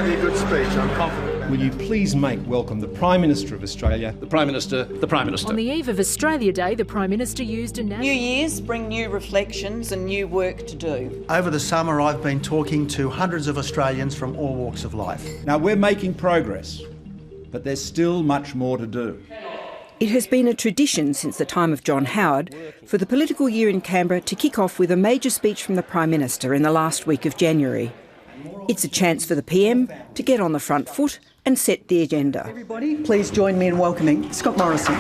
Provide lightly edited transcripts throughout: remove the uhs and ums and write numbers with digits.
gave you a good speech, I'm confident. Will you please make welcome the Prime Minister of Australia? The Prime Minister, the Prime Minister. On the eve of Australia Day, the Prime Minister used a New years bring new reflections and new work to do. Over the summer, I've been talking to hundreds of Australians from all walks of life. Now, we're making progress, but there's still much more to do. It has been a tradition since the time of John Howard for the political year in Canberra to kick off with a major speech from the Prime Minister in the last week of January. It's a chance for the PM to get on the front foot and set the agenda. Everybody, please join me in welcoming Scott Morrison.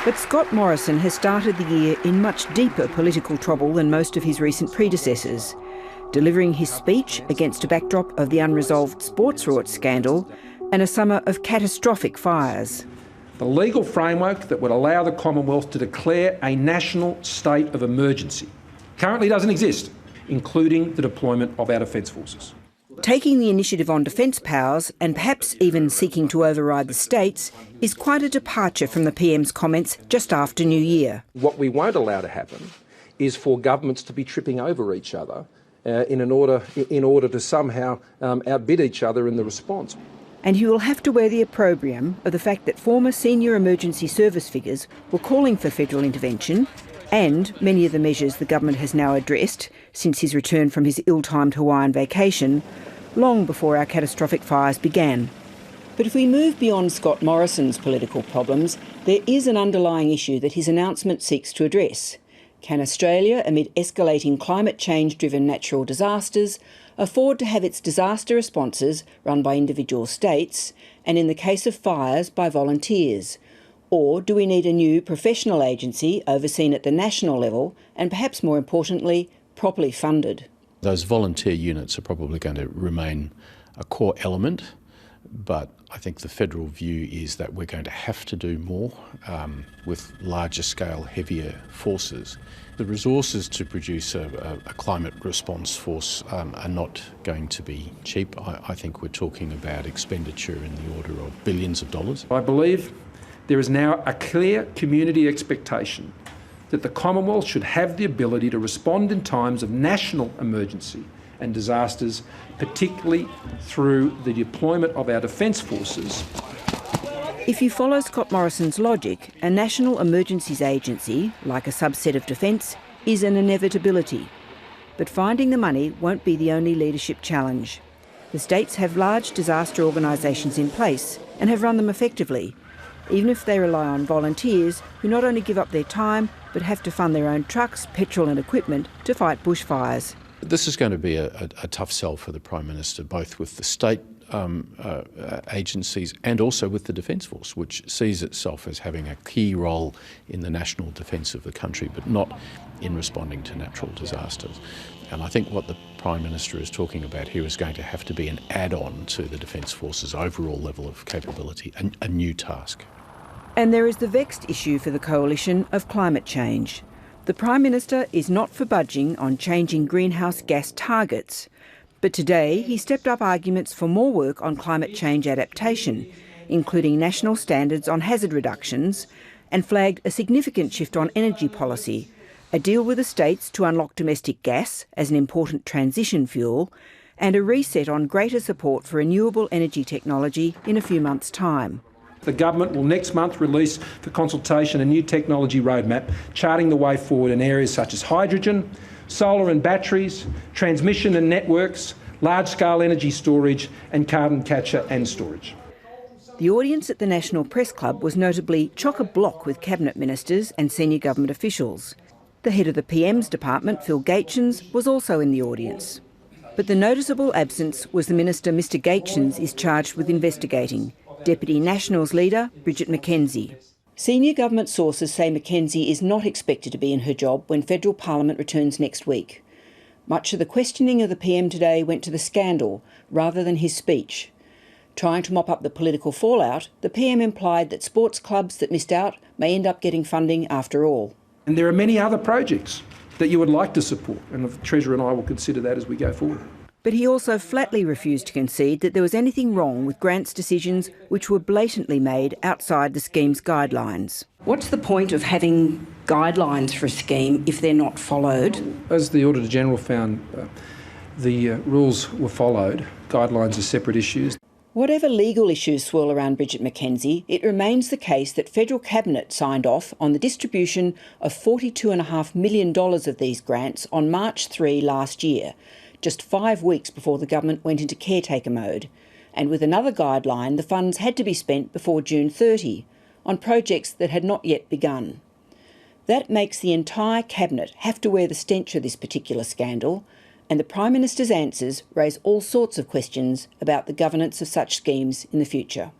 But Scott Morrison has started the year in much deeper political trouble than most of his recent predecessors, delivering his speech against a backdrop of the unresolved sports rorts scandal and a summer of catastrophic fires. The legal framework that would allow the Commonwealth to declare a national state of emergency currently doesn't exist, including the deployment of our defence forces. Taking the initiative on defence powers and perhaps even seeking to override the states is quite a departure from the PM's comments just after New Year. What we won't allow to happen is for governments to be tripping over each other in order to somehow outbid each other in the response. And he will have to wear the opprobrium of the fact that former senior emergency service figures were calling for federal intervention, and many of the measures the government has now addressed since his return from his ill-timed Hawaiian vacation, long before our catastrophic fires began. But if we move beyond Scott Morrison's political problems, there is an underlying issue that his announcement seeks to address. Can Australia, amid escalating climate change-driven natural disasters, afford to have its disaster responses run by individual states, and in the case of fires, by volunteers? Or do we need a new professional agency overseen at the national level and, perhaps more importantly, properly funded? Those volunteer units are probably going to remain a core element, but I think the federal view is that we're going to have to do more with larger scale, heavier forces. The resources to produce a climate response force are not going to be cheap. I think we're talking about expenditure in the order of billions of dollars. I believe there is now a clear community expectation that the Commonwealth should have the ability to respond in times of national emergency and disasters, particularly through the deployment of our defence forces. If you follow Scott Morrison's logic, a national emergencies agency, like a subset of defence, is an inevitability. But finding the money won't be the only leadership challenge. The states have large disaster organisations in place and have run them effectively, even if they rely on volunteers who not only give up their time but have to fund their own trucks, petrol and equipment to fight bushfires. This is going to be a tough sell for the Prime Minister, both with the state agencies and also with the Defence Force, which sees itself as having a key role in the national defence of the country, but not in responding to natural disasters. And I think what the Prime Minister is talking about here is going to have to be an add-on to the Defence Force's overall level of capability, a new task. And there is the vexed issue for the coalition of climate change. The Prime Minister is not for budging on changing greenhouse gas targets, but today he stepped up arguments for more work on climate change adaptation, including national standards on hazard reductions, and flagged a significant shift on energy policy, a deal with the states to unlock domestic gas as an important transition fuel, and a reset on greater support for renewable energy technology in a few months' time. The government will next month release for consultation a new technology roadmap charting the way forward in areas such as hydrogen, solar and batteries, transmission and networks, large-scale energy storage and carbon capture and storage. The audience at the National Press Club was notably chock-a-block with Cabinet ministers and senior government officials. The head of the PM's department, Phil Gaetjens, was also in the audience. But the noticeable absence was the minister Mr Gaetjens is charged with investigating, Deputy Nationals leader Bridget McKenzie. Senior government sources say McKenzie is not expected to be in her job when federal parliament returns next week. Much of the questioning of the PM today went to the scandal rather than his speech. Trying to mop up the political fallout, the PM implied that sports clubs that missed out may end up getting funding after all. And there are many other projects that you would like to support, and the Treasurer and I will consider that as we go forward. But he also flatly refused to concede that there was anything wrong with grants decisions which were blatantly made outside the scheme's guidelines. What's the point of having guidelines for a scheme if they're not followed? As the Auditor-General found, the rules were followed. Guidelines are separate issues. Whatever legal issues swirl around Bridget McKenzie, it remains the case that federal cabinet signed off on the distribution of $42.5 million of these grants on March 3 last year, just 5 weeks before the government went into caretaker mode. And with another guideline, the funds had to be spent before June 30 on projects that had not yet begun. That makes the entire cabinet have to wear the stench of this particular scandal, and the Prime Minister's answers raise all sorts of questions about the governance of such schemes in the future.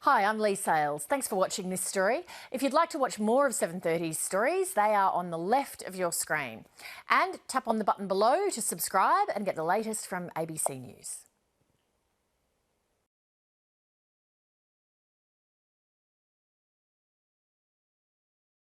Hi, I'm Lee Sales. Thanks for watching this story. If you'd like to watch more of 730's stories, they are on the left of your screen. And tap on the button below to subscribe and get the latest from ABC News.